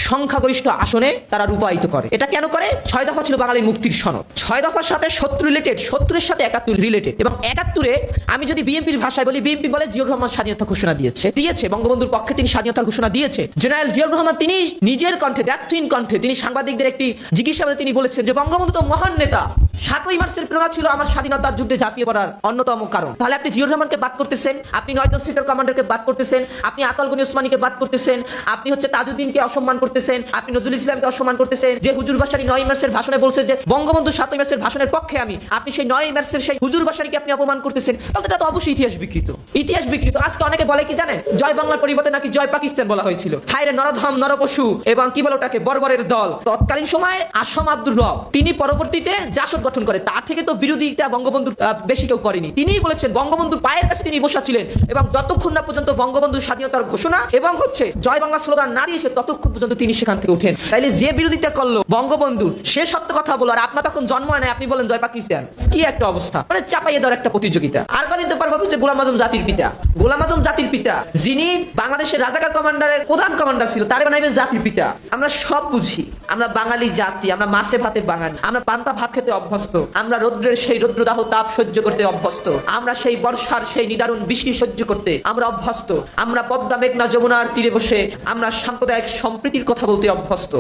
সংখ্যাগরিষ্ঠ আসনে তারা রূপায়িত করে। এটা কেন করে? 6 দফা ছিল বাঙালির মুক্তির সনদ। 6 দফার সাথে 70 রিলেটেড, 70-এর সাথে 71 রিলেটেড। এবং 71-এ আমি যদি বিএনপির ভাষায় বলি, বিএনপি বলে জিয়াউর রহমান স্বাধীনতা ঘোষণা দিয়েছে বঙ্গবন্ধুর পক্ষে তিনি স্বাধীনতার ঘোষণা দিয়েছে। জেনারেল জিয়াউর রহমান তিনি নিজের কণ্ঠে, দ্যাথহীন কণ্ঠে তিনি সাংবাদিকদের একটি জিজ্ঞাসাবাদে তিনি বলেছেন যে বঙ্গবন্ধু তো মহান নেতা, 7ই মার্চের প্রেরণা ছিল আমার স্বাধীনতার যুদ্ধে ঝাঁপিয়ে পড়ার অন্যতম কারণ। তাহলে আপনি জিয়াউর রহমানকে বাদ করতেছেন, আপনি 9জন সেক্টর কমান্ডারকে বাদ করতেছেন, আপনি আতাল গনি ওসমানীকে বাদ করতেছেন, আপনি হচ্ছে তাজউদ্দিনকে অসম্মান করতেছেন, আপনি নজরুল ইসলামকে অসম্মান করতেছেন, যে হুজুর ভাসানী 9ই মার্চের ভাষণে বলছে যে বঙ্গবন্ধু 7ই মার্চের ভাষণের পক্ষে আমি, আপনি সেই 9ই মার্চের সেই হুজুর ভাসানীকে আপনি অপমান করতেছেন। তাহলে এটা তো অবশ্যই ইতিহাস বিকৃত, ইতিহাস বিকৃত। আজকে অনেকে বলে কি জানেন, জয় বাংলার পরিবর্তে নাকি জয় পাকিস্তান বলা হয়েছিল। হায়রে নরধম নরপশু এবং কি বলে ওটাকে বর্বরের দল। তৎকালীন সময়ে আসম আব্দুর রব তিনি পরবর্তীতে জাসদ গঠন করে, তার থেকে তো বিরোধিতা বঙ্গবন্ধুর বেশি কেউ করেনি। তিনিই বলেছেন বঙ্গবন্ধুর পায়ের কাছে তিনি বসা ছিলেন এবং যতক্ষণ না পর্যন্ত বঙ্গবন্ধুর স্বাধীনতার ঘোষণা এবং হচ্ছে জয় বাংলা স্লোগান না দিয়েছে ততক্ষণ পর্যন্ত তিনি সেখান থেকে ওঠেন। তাইলে যে বিরোধিতা করলো বঙ্গবন্ধুর, সে সত্য কথা বলো, আর আপনার তখন জন্ম হয় না, আপনি বলেন জয় পাকিস্তান। কি একটা অবস্থা, মানে চাপাইয়ে দেওয়ার একটা প্রতিযোগিতা। আর দিতে পারবো যে গোলাম আজম জাতির পিতা, গোলাম আজম জাতির পিতা, যিনি বাংলাদেশের রাজাকার কমান্ডারের প্রধান কমান্ডার ছিল, তার বানাইবে জাতির পিতা। আমরা সব বুঝি। আমরা বাঙালি জাতি, আমরা মাছে ভাতে বাঙালি, আমরা পান্তা ভাত খেতে অভ্যস্ত, আমরা রৌদ্রের সেই রৌদ্রদাহ তাপ সহ্য করতে অভ্যস্ত, আমরা সেই বর্ষার সেই নিদারুণ বৃষ্টি সহ্য করতে আমরা অভ্যস্ত, আমরা পদ্মা মেঘনা যমুনার তীরে বসে আমরা সাম্প্রদায়িক সম্প্রীতির কথা বলতে অভ্যস্ত,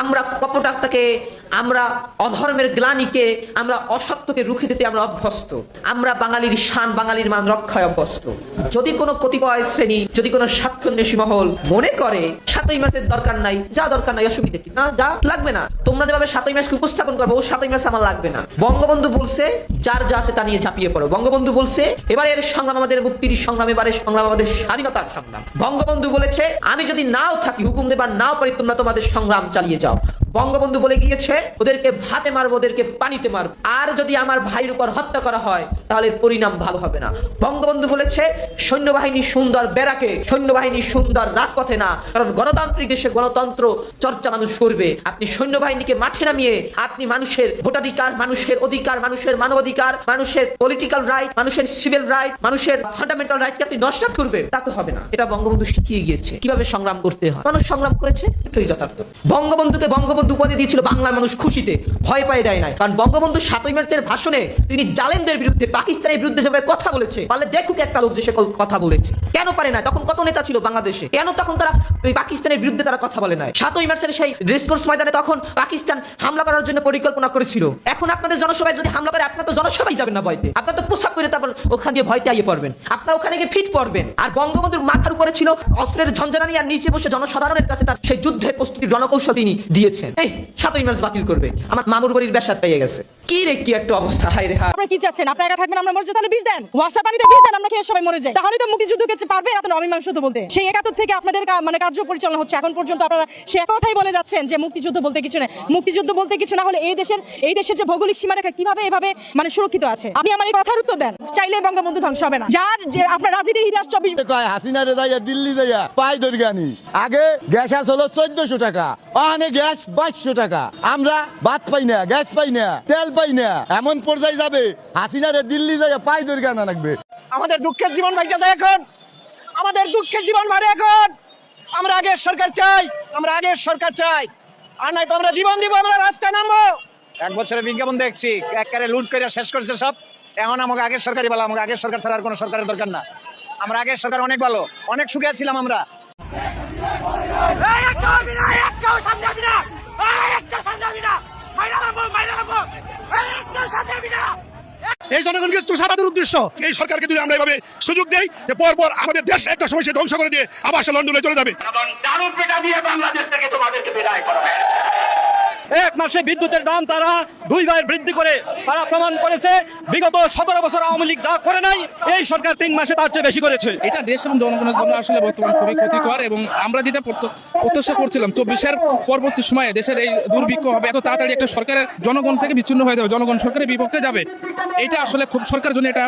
আমরা কপটাকে, আমরা অধর্মের গ্লানিকে, আমরা অসত্যকে রুখে দিতে আমরা অভ্যস্ত, আমরা বাঙালির শান বাঙালির মান রক্ষায় অভ্যস্ত। যদি কোনো কতিপয় শ্রেণী, যদি কোনো স্বার্থন্বেষী মহল মনে করে 7ই মার্চের দরকার নাই, যা দরকার নাই, অসুবিধা কি না, যা লাগবে না, তোমরা যেভাবে 7ই মার্চকে উপস্থাপন করবো ও 7ই মার্চ আমার লাগবে না। বঙ্গবন্ধু বলছে যার যা আছে তা নিয়ে ঝাঁপিয়ে পড়ো। বঙ্গবন্ধু বলছে এবারের সংগ্রাম আমাদের মুক্তির সংগ্রাম, এবারের সংগ্রাম আমাদের স্বাধীনতার সংগ্রাম। বঙ্গবন্ধু বলেছে আমি যদি নাও থাকি, হুকুম দেবার নাও পারি, তোমরা তোমাদের সংগ্রাম চালিয়ে যাও। বঙ্গবন্ধু বলে গিয়েছে ওদেরকে ভাতে মারবো, ওদেরকে পানিতে মারবো, আর যদি আমার ভাইয়ের উপর হত্যা করা হয় তাহলে পরিণাম ভালো হবে না। বঙ্গবন্ধু বলেছে সৈন্যবাহিনী সুন্দর ব্যারাকে, সৈন্যবাহিনী সুন্দর রাজপথে না, কারণ গণতান্ত্রিক দেশে গণতন্ত্র চর্চা মানুষ করবে। আপনি সৈন্যবাহিনীকে মাঠে নামিয়ে আপনি মানুষের ভোটাধিকার, মানুষের অধিকার, মানুষের মানবাধিকার, মানুষের পলিটিক্যাল রাইট, মানুষের সিভিল রাইট, মানুষের ফান্ডামেন্টাল রাইটকে আপনি নষ্ট করবেন, তা তো হবে না। এটা বঙ্গবন্ধু শিখিয়ে গিয়েছে কিভাবে সংগ্রাম করতে হয়। মানুষ সংগ্রাম করেছে, এটাই যথার্থ। বঙ্গবন্ধুকে বঙ্গবন্ধু উপাধি দিয়েছিল বাংলার মানুষ খুশিতে, ভয় পায় দেয় নাই। কারণ বঙ্গবন্ধু 7ই মার্চের ভাষণে তিনি জালেমদের বিরুদ্ধে, পাকিস্তানের বিরুদ্ধে যেভাবে কথা বলেছে, পারলে দেখুক একটা লোক যে সকল কথা বলেছে। কেন পারে না? তখন কত নেতা ছিল বাংলাদেশে, কেন তখন তারা পাকিস্তানের বিরুদ্ধে তারা কথা বলে নাই? 7ই মার্চের সেই রেসকোর্স ময়দানে তখন পাকিস্তান হামলা করার জন্য পরিকল্পনা করেছিল। এখন আপনাদের জনসভায় যদি হামলা করে, আপনার তো জনসভায় যাবেন না ভয়তে, আপনার তো পোশাক করে তারপর ওখান দিয়ে ভয়তে আইয়ে পড়বেন, আপনার ওখানে গিয়ে ফিট পড়বেন। আর বঙ্গবন্ধুর মাথার উপরে ছিল অস্ত্রের ঝঞ্ঝানি, আর নিচে বসে জনসাধারণের কাছে তার সেই যুদ্ধের প্রস্তুতির রণকৌশল তিনি দিয়েছেন। এই 7ই মার্চ বাতিল করবে, আমার মামুর বাড়ির বেসাত পেয়ে গেছে। কি রে, কি একটা অবস্থা, হায় রে হায়। আপনারা কি চাচ্ছেন? আপনারা একা থাকবেন, আমরা মরে যাই, তাহলে বিষ দেন, হোয়াটসঅ্যাপ পানিতে বিষ দেন, আমরা খেয়ে সবাই মরে যাই, তাহলে তো মুক্তিযুদ্ধকে পারবে না তো অমীমাংস তো বলতে। সেই 71 থেকে আপনাদের মানে কার্য পরিচালনা হচ্ছে এখন পর্যন্ত, আপনারা সে কথাই বলে যাচ্ছেন যে মুক্তিযুদ্ধ বলতে কিছু নেই। মুক্তিযুদ্ধ বলতে কিছু না হলে এই দেশের যে ভৌগোলিক সীমারেখা কিভাবে এভাবে মানে সুরক্ষিত আছে, আপনি আমার এই কথার উত্তর দেন। চাইলে বঙ্গবন্ধু ধ্বংস হবে না, যার যে আপনার রাজনীতির ইতিহাস 24 কয় হাসিনা রে যাইয়া দিল্লি যাইয়া পাই দরগানি, আগে গ্যাস হলো 1400 টাকা, ওখানে গ্যাস 2200 টাকা, আমরা ভাত পাই না, গ্যাস পাই না, তেল পাই না, এমন পর্যায়ে যাবে হাসিনা রে দিল্লি যাইয়া পাই দরগানা লাগবে। আমাদের দুঃখের জীবন ভাইটা যায় এখন, আমাদের দুঃখের জীবন ভারে এখন। আমরা আগের সরকার চাই, আমরা আগের সরকার চাই, আর নাই তো আমরা জীবন দিব, আমরা রাস্তায় নামবো। 1 বছরের বিজ্ঞাপন দেখছি, একবারে লুট করে শেষ করছে সব। এখন আমাকে আগের সরকারই ভালো, আমাকে আগের সরকার ছাড়া আর কোনো সরকারের দরকার না। আমরা আগের সরকার অনেক ভালো, অনেক সুখে ছিলাম আমরা। এই জনগণকে চুষাদার উদ্দেশ্য এই সরকারকে যদি আমরা এইভাবে সুযোগ দেই যে পরপর আমাদের দেশ একটা সময় সে ধ্বংস করে দিয়ে আবার সে লন্ডনে চলে যাবে। বাংলাদেশ থেকে তোমাদেরকে বিদায় করা হবে। 1 মাসে বিদ্যুতের দাম তারা 2 বার বৃদ্ধি করে তারা প্রমাণ করেছে বিগত 17 বছর আওয়ামী লীগ যা করে নাই, এই সরকার 3 মাসে তার চেয়ে বেশি করেছে। এটা দেশ এবং জনগণের জন্য আসলে বর্তমান খুবই ক্ষতিকর, এবং আমরা যেটা প্রত্যাশা করছিলাম 24-এর পরবর্তী সময়ে দেশের এই দুর্ভিক্ষ হবে, এত তাড়াতাড়ি একটা সরকারের জনগণ থেকে বিচ্ছিন্ন হয়ে যাবে, জনগণ সরকারের বিপক্ষে যাবে, এটা আসলে খুব সরকারের জন্য এটা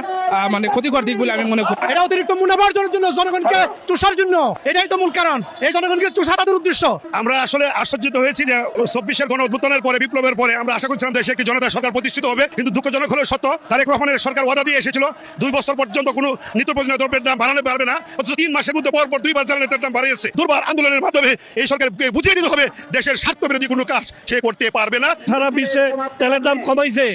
মানে ক্ষতিকর দিক বলে আমি মনে করি। এটা অতিরিক্ত মুনাফা অর্জনের জন্য, জনগণকে চুষার জন্য, এটাই তো মূল কারণ। এই জনগণকে চুষাদার উদ্দেশ্য। আমরা আসলে আশ্চর্যিত হয়েছি যে 24-এর গণ অভ্যুত্থানের পরে, বিপ্লবের পরে আমরা আশা করছিলাম দেশে একটি জনতা সরকার প্রতিষ্ঠিত হবে, কিন্তু দুঃখজনক হলো সত্য, তারেক রহমানের সরকার ওয়াদা দিয়ে এসেছিল 2 বছর পর্যন্ত কোনো নিত্য প্রয়োজনীয় দ্রব্যের দাম বাড়ানো পারবে না, অথচ 3 মাসের মধ্যে পরপর 2 বার জ্বালানির দাম বাড়িয়েছে। দুর্বার আন্দোলনের মাধ্যমে এই সরকারকে বুঝিয়ে দিতে হবে দেশের স্বার্থ বিরোধী কোনো কাজ সে করতে পারবে না। সারা বিশ্বে তেলের দাম কমাইছে,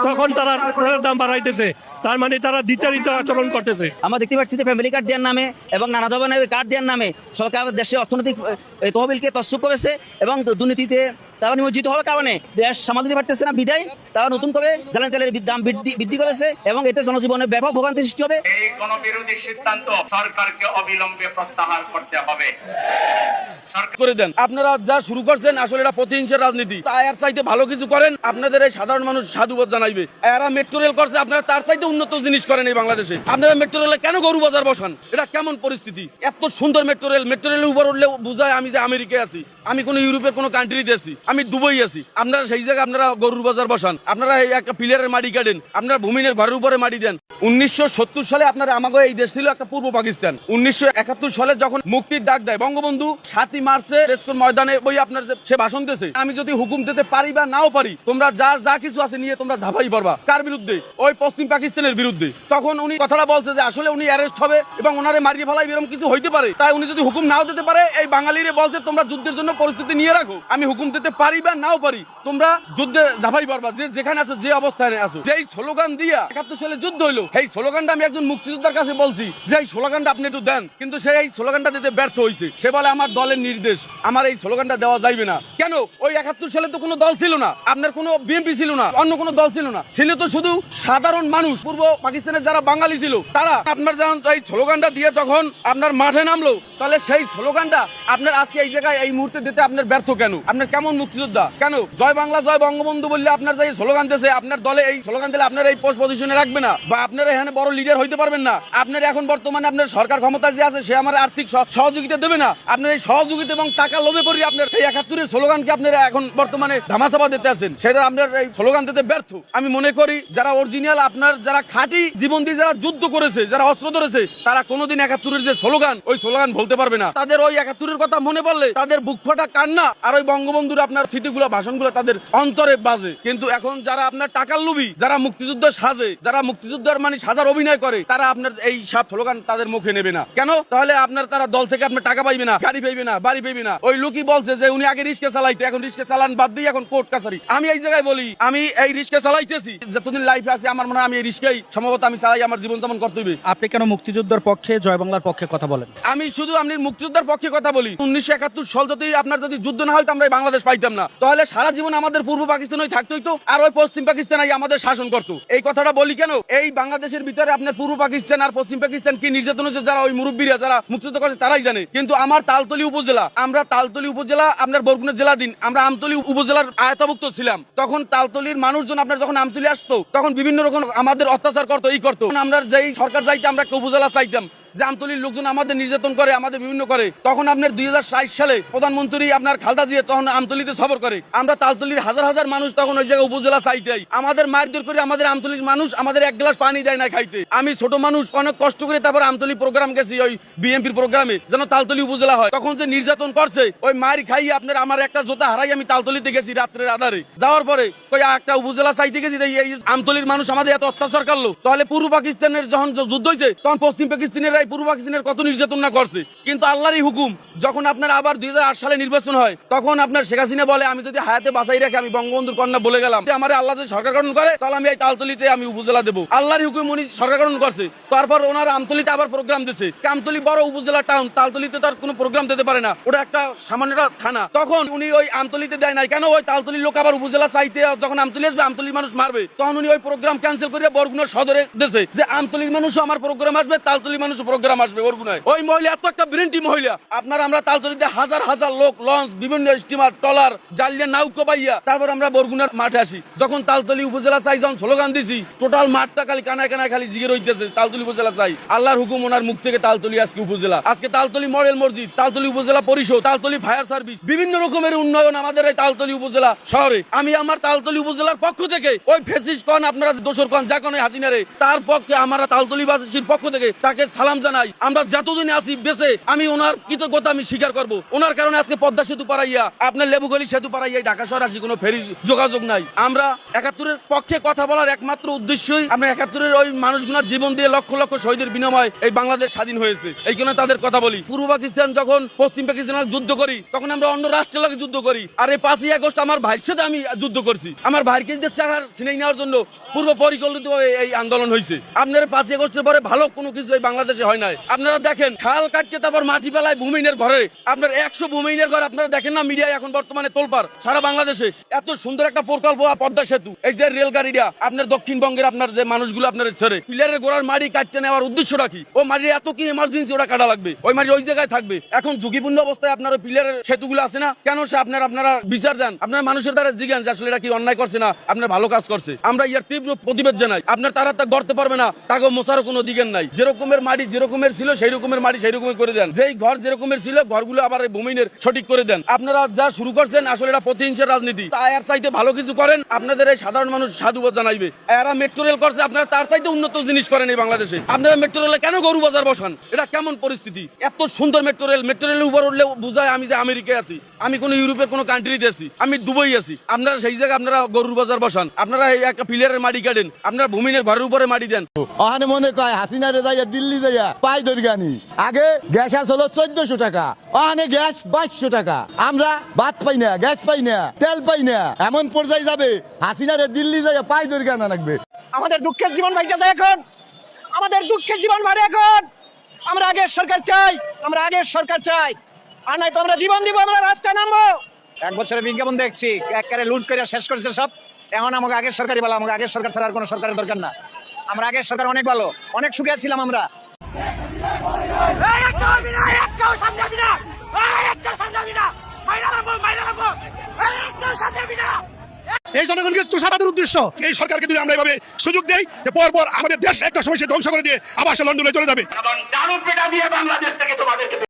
তখন তারা তেলের দাম বাড়াইতেছে, তার মানে তারা দ্বিচারিত আচরণ করতেছে। আমরা দেখতে পাচ্ছি যে ফ্যামিলি কার্ড দেওয়ার নামে এবং নানা ধরনের কার্ড দেওয়ার নামে সরকার দেশের অর্থনৈতিক তহবিলকে তছরূপ করেছে এবং দুর্নীতিতে তারা নিমজ্জিত হওয়ার কারণে দেশ সামাল দিতে পারতেছে না, বিদায় তারা নতুন করে জ্বালানি তেলের দাম বৃদ্ধি করেছে এবং এতে জনজীবনে ব্যাপক ভোগান্তি সৃষ্টি হবে। এই গণবিরোধী সিদ্ধান্ত সরকারকে অবিলম্বে প্রত্যাহার করতে হবে। করে দেন, আপনারা যা শুরু করছেন আসলে এটা প্রতিহিংসার রাজনীতি, তার চাইতে ভালো কিছু করেন, আপনাদের এই সাধারণ মানুষ সাধুবাদ জানাইবে। এরা মেট্রো রেল করছে, আপনারা তার চাইতে উন্নত জিনিস করেন এই বাংলাদেশে। আপনারা মেট্রো রেলে কেন গরু বাজার বসান? এটা কেমন পরিস্থিতি? এত সুন্দর মেট্রো রেলের উপর উঠলে বুঝায় আমি যে আমেরিকায় আছি, আমি কোনো ইউরোপের কোনো কান্ট্রিতে আছি, আমি দুবাই আছি। আপনারা সেই জায়গায় আপনারা গরুর বাজার বসান, আপনারা একটা পিলারের মাটি কাটেন, আপনারা ভূমিনের ঘরের উপরে মাটি দেন। 1970 সালে আপনারা আমাকে এই দেশ ছিল একটা পূর্ব পাকিস্তান। 1971 সালে যখন মুক্তির ডাক দেয় বঙ্গবন্ধু 7ই মার্চে রেসকোর্স ময়দানে ওই আপনার সে ভাষণ দিয়েছে, আমি যদি হুকুম দিতে পারি বা নাও পারি, তোমরা যা কিছু আছে নিয়ে তোমরা ঝাঁপাই পড়বা। কার বিরুদ্ধে? ওই পশ্চিম পাকিস্তানের বিরুদ্ধে। তখন উনি কথাটা বলছে যে আসলে উনি অ্যারেস্ট হবে এবং ওনারে মারিয়ে ফেলাই এরকম কিছু হইতে পারে, তাই উনি যদি হুকুম নাও দিতে পারে এই বাঙালিরে বলছে তোমরা যুদ্ধের জন্য পরিস্থিতি নিয়ে রাখো, আমি হুকুম দিতে পারি বা নাও পারি, তোমরা যুদ্ধে ঝাঁপাই পারবা, যে যেখানে আছো, যে অবস্থানে আছো। যেই স্লোগান দিয়া 71 সালে যুদ্ধ হইলো, এই স্লোগানটা আমি একজন মুক্তিযোদ্ধার কাছে বলছি যে এই স্লোগানটা আপনি একটু দেন, কিন্তু সে এই স্লোগানটা দিতে ব্যর্থ হয়েছে। সে বলে আমার দলের নির্দেশ, আমার এই স্লোগানটা দেওয়া যাইবে না। কেন? ওই 71 সালে তো কোনো দল ছিল না, আপনার কোনো বিএনপি ছিল না, অন্য কোনো দল ছিল না, ছিল তো শুধু সাধারণ মানুষ। পূর্ব পাকিস্তানের যারা বাঙালি ছিল তারা আপনার যখন এই স্লোগানটা দিয়ে যখন আপনার মাঠে নামলো, তাহলে সেই স্লোগানটা আপনার আজকে এই জায়গায় এই মুহূর্তে দিতে আপনার ব্যর্থ কেন? আপনার কেমন মুক্তিযোদ্ধা? কেন জয় বাংলা জয় বঙ্গবন্ধু বললে আপনার যে স্লোগান দিয়েছে, আপনার দলে এই স্লোগান দিলে আপনার এই পোস্ট পজিশনে রাখবে না, বা আপনারা এখানে বড় লিডার হইতে পারবেন না। আপনার এখন বর্তমানে আপনার সরকার ক্ষমতায় যে আছে সে আমার আর্থিক সহযোগিতা দেবে না। আপনার এই সহযোগিতা এবং টাকা লোভে পড়ে আপনার এই 71-এর স্লোগানকে আপনারা এখন বর্তমানে ধামাচাপা দিতে আছেন, সেটা আপনার এই স্লোগান দিতে ব্যর্থ। আমি মনে করি যারা অরিজিনাল, আপনার যারা খাঁটি জীবন দিয়ে যারা যুদ্ধ করেছে, যারা অস্ত্র ধরেছে, তারা কোনোদিন 71-এর যে স্লোগান, ওই স্লোগান বলতে পারবে না। তাদের ওই 71-এর কথা মনে পড়লে তাদের বুক ফাটা কান্না আর ওই বঙ্গবন্ধুর আপনার স্মৃতিগুলো, ভাষণগুলো তাদের অন্তরে বাজে। কিন্তু এখন যারা আপনার টাকার লোভী, যারা মুক্তিযুদ্ধ সাজে, যারা মুক্তিযুদ্ধের মানে সাজার অভিনয় করে, তারা আপনার এই সব স্লোগান তাদের মুখে নেবে না। কেন? তাহলে আপনার তারা দল থেকে আপনার টাকা পাইবে না, গাড়ি পাইবে না, বাড়ি পাইবে না। ওই লোকই বলছে যে উনি আগে রিস্কে চালাইতে, এখন রিস্কে চালান বাদ দিয়ে এখন কোর্ট কাছারি। আমি এই জায়গায় বলি, আমি এই রিস্কে চালাইতেছি, যতদিন লাইফে আছে আমার মনে হয় আমি এই রিস্কেই সম্ভবত আমি চালাই, আমার জীবন তেমন করতে হবে। আপনি কেন মুক্তিযুদ্ধের পক্ষে, জয় বাংলার পক্ষে কথা বলেন? আমি শুধু আপনি মুক্তিযোদ্ধার পক্ষে কথা বলি। 1971 সাল যদি আপনার যদি যুদ্ধ না হয়তো আমরা বাংলাদেশ পাইতাম না, তাহলে সারা জীবন আমাদের পূর্ব পাকিস্তানই থাকতো হইতো, আর ওই পশ্চিম পাকিস্তানই আমাদের শাসন করতো। এই কথাটা বলি কেন? এই বাংলাদেশের ভিতরে আপনার পূর্ব পাকিস্তান আর পশ্চিম পাকিস্তান কি নির্যাতন হচ্ছে, যারা ওই মুরব্বীরা যারা মুক্তিযুদ্ধ করেছে তারাই জানে। কিন্তু আমার তালতলি উপজেলা, আমরা তালতলি উপজেলা আপনার বরগুনা জেলাধীন, আমরা আমতলী উপজেলার আয়তাভুক্ত ছিলাম। তখন তালতলির মানুষজন আপনার যখন আমতলী আসতো, তখন বিভিন্ন রকম আমাদের অত্যাচার করতো, এই করতো। আমরা যেই সরকার চাইতে আমরা একটা উপজেলা চাইতাম, যে আমতলীর লোকজন আমাদের নির্যাতন করে, আমাদের বিভিন্ন করে। তখন আপনার 2060 সালে প্রধানমন্ত্রী আপনার খালেদা জিয়া তখন আমতলীতে সফর করে। আমরা তালতলির হাজার হাজার মানুষ তখন ওই জায়গায় উপজেলা চাইতেই আমাদের মারধর করে, আমাদের আমতলীর মানুষ আমাদের এক গ্লাস পানি দেয় না খাইতে। আমি ছোট মানুষ, অনেক কষ্ট করে তারপর আমতলী প্রোগ্রাম গেছি, ওই বিএনপির প্রোগ্রামে, যেন তালতলি উপজেলা হয়। তখন যে নির্যাতন করছে, ওই মার খাই আপনার আমার একটা জোতা হারাই আমি তালতলিতে গেছি রাত্রের আধারে। যাওয়ার পরে ওই একটা উপজেলা চাইতে গেছি, এই আমতলীর মানুষ আমাদের এত অত্যাচার করলো। তাহলে পূর্ব পাকিস্তানের যখন যুদ্ধ হয়েছে, তখন পশ্চিম পাকিস্তানের পূর্ব পাকিস্তানের কত নির্যাতন না করছে। কিন্তু আল্লাহরই হুকুম, যখন আপনার আবার 2008 সালে নির্বাচন হয়, তখন আপনার শেখ হাসিনা বলে আমি যদি হায়াতে বাঁচাই রাখি, আমি বঙ্গবন্ধুর কন্যা বলে গেলাম, আমার আল্লাহ যদি সরকার গঠন করে তাহলে আমি এই তালতলিতে আমি উপজেলা দেবো। আল্লাহরই হুকুম, উনি সরকার গঠন করছে। তারপর ওনারা আমতলিতে আবার প্রোগ্রাম দিচ্ছে। আমতলি বড় উপজেলা টাউন, তালতলিতে তার কোনো প্রোগ্রাম দিতে পারে না, ওটা একটা সামান্য থানা। তখন উনি ওই আমতলিতে দেয় নাই। কেন? ওই তালতলির লোক আবার উপজেলা চাইতে যখন আমতলি আসবে, আমতলির মানুষ মারবে, তখন উনি ওই প্রোগ্রাম ক্যান্সেল করে বরগুনা সদরে দিয়েছে, যে আমতলির মানুষও আমার প্রোগ্রাম আসবে, তালতলির মানুষও প্রোগ্রাম আসবে বরগুনায়। ওই মহিলা এত একটা ব্রেন্টি মহিলা। আপনার আমরা তালতলিতে হাজার হাজার লোক, লঞ্চ, বিভিন্ন স্টিমার, ট্রলার, জালিয়া, নাউকো পাইয়া তারপর আমরা বরগুনার মাঠে আসি। যখন তালতলি উপজেলা চাই, যখন স্লোগান দিছি, টোটাল মাঠটা খালি কানায় কানায় খালি জিগের হইতেছে তালতলি উপজেলা চাই। আল্লাহর হুকুম, ওনার মুখ থেকে তালতলি আজকে উপজেলা। আজকে তালতলি মডেল মসজিদ, তালতলি উপজেলা পরিষদ, তালতলি ফায়ার সার্ভিস, বিভিন্ন রকমের উন্নয়ন আমাদের এই তালতলি উপজেলা শহরে। আমি আমার তালতলি উপজেলার পক্ষ থেকে ওই ফেসিস কন, আপনারা দোসর কন, যা কোন হাসিনারে, তার পক্ষে আমরা তালতলি বাসীর পক্ষ থেকে তাকে সালাম জানাই। আমরা যতদিন আছি বেঁচে, আমি ওনার কৃতজ্ঞতা আমি স্বীকার করব। ওনার কারণে আজকে পদ্মা সেতু পাড়াইয়া, আপনার লেবুগলি সেতু পাড়াইয়া ঢাকা শহর আসি, কোনো ফেরি যোগাযোগ নাই। আমরা 71-এর পক্ষে কথা বলার একমাত্র উদ্দেশ্যই আমরা 71-এর ওই মানুষগুলোর জীবন দিয়ে লক্ষ লক্ষ শহীদের বিনিময়ে এই বাংলাদেশ স্বাধীন হয়েছে, এই জন্য তাদের কথা বলি। পূর্ব পাকিস্তান যখন পশ্চিম পাকিস্তানের যুদ্ধ করি, তখন আমরা অন্য রাষ্ট্রের লোক যুদ্ধ করি। আর এই 5ই আগস্ট আমার ভাইয়ের সাথে আমি যুদ্ধ করছি। আমার ভাইকে চাকার ছিনাই নেওয়ার জন্য পূর্ব পরিকল্পিত এই আন্দোলন হয়েছে। আপনার 5ই আগস্টের পরে ভালো কোনো কিছু এই বাংলাদেশে হয় নাই। আপনারা দেখেন, খাল কাটছে, তারপর মাটি ফেলায় ভূমিহীনের ঘরে। আপনার 100 ভূমিহীনের ঘর আপনারা দেখেন না, মিডিয়ায় এখন বর্তমানে তোলপাড় সারা বাংলাদেশে। এত সুন্দর একটা প্রকল্প পদ্মা সেতু, এই যে রেলগাড়িটা আপনার দক্ষিণবঙ্গের আপনার যে মানুষগুলো আপনার ছেড়ে পিলারের গোড়ার মাটি কাটতে নেওয়ার উদ্দেশ্যটা কি? ও মাটি এত কি এমার্জেন্সি ওটা কাটা লাগবে? ওই মাটি ওই জায়গায় থাকবে। এখন ঝুঁকিপূর্ণ অবস্থায় আপনার ওই পিলারের সেতুগুলো আছে না, কেন সে আপনারা বিচার দেন, আপনারা মানুষের দ্বারা জিজ্ঞান যে আসলে এটা কি অন্যায় করছে না আপনার ভালো কাজ করছে। আমরা ইয়ার তীব্র প্রতিবাদ জানাই। আপনার তারা তা গড়তে পারবে না, তাকে মোছারও কোনো দিকের নাই। যেরকমের মাটি যেরকমের ছিল সেই রকমের মাটি সেই রকমের করে দেন। যেই ঘর যেরকমের ছিল ঘরগুলো আবার ভূমিহীনের সঠিক করে দেন। আপনারা যা শুরু করছেন আসলে এটা প্রতিহিংসার রাজনীতি। তা এর চাইতে ভালো কিছু করেন, আপনাদের এই সাধারণ মানুষ সাধুবাদ জানাইবে। এরা মেট্রো রেল করছে, আপনারা তার চাইতে উন্নত জিনিস করেন এই বাংলাদেশে। আপনারা মেট্রো রেলে কেন গরু বাজার বসান? এটা কেমন পরিস্থিতি? এত সুন্দর মেট্রো রেলের উপর উঠলে বুঝায় আমি যে আমেরিকায় আছি, আমি কোন ইউরোপের কোন কান্ট্রিতে আছি, আমি দুবাই আছি। আপনারা সেই জায়গায় আপনারা গরুর বাজার বসান, আপনারা একটা পিলারের মাটি কাটেন, আপনারা ভূমিহীনের ঘরের উপরে মাটি দেন। ওখানে মনে কয় হাসিনারে যাইয়া দিল্লি যাইয়া পাই দরগানি আগে গ্যাস আসলো 1400 টাকা, ওখানে গ্যাস 2200 টাকা। আমরা ভাত পাই না, গ্যাস পাই না, তেল পাই না, এমন পর্যায়ে যাবে হাসিনারে দিল্লি যায় পাই দরগানা লাগবে। আমাদের দুঃখের জীবন ভাইটাছে এখন, আমাদের দুঃখের জীবন ভাই এখন। আমরা আগের সরকার চাই, আমরা আগের সরকার চাই, আর নাই তো আমরা জীবন দিব, আমরা রাস্তায় নামবো। 1 বছরের বিজ্ঞাপন দেখছি একবারে লুট করে শেষ করেছে সব। এখন আমাকে আগের সরকারই ভালো, আমাকে আগের সরকার ছাড়া আর কোনো সরকারের দরকার না। আমরা আগের সরকার অনেক ভালো, অনেক সুখে ছিলাম আমরা। এই জনগণকে চুষাবাদের উদ্দেশ্য এই সরকারকে যদি আমরা এভাবে সুযোগ দেই যে পরপর আমাদের দেশ একটা সময় সে ধ্বংস করে দিয়ে আবার সে লন্ডনে চলে যাবে।